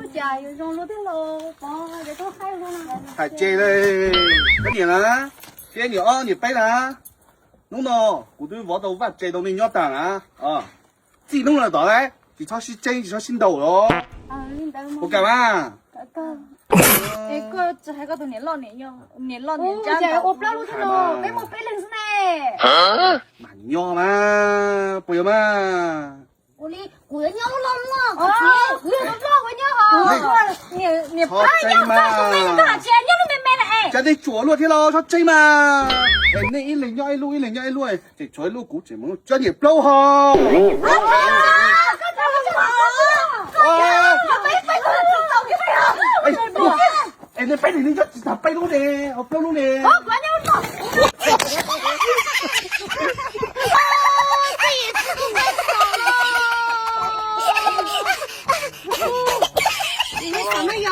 家有用路的喽，帮这个海路了。还接嘞，快点啦！接你啊，你背啦！弄到我对我都把这都没要当啊啊！自己弄得到嘞，就抄西针，就抄新豆咯。啊，领导吗？我干嘛？那个这还搞到年老年幼，年老年长的。我不要路的喽，没没背人是呢。嘛你要嘛，不要嘛？我的我要尿了嘛！哦，我要尿好。你不要尿饭，我买多少钱？尿都没买了哎。就你做落去咯，抄针嘛。哎，那一零幺一路，一零幺一路哎，这做一路股怎么叫你包好？哎，你背你就只背路呢，我背路呢。哦，关键我操！这也是太少了。你们什么呀？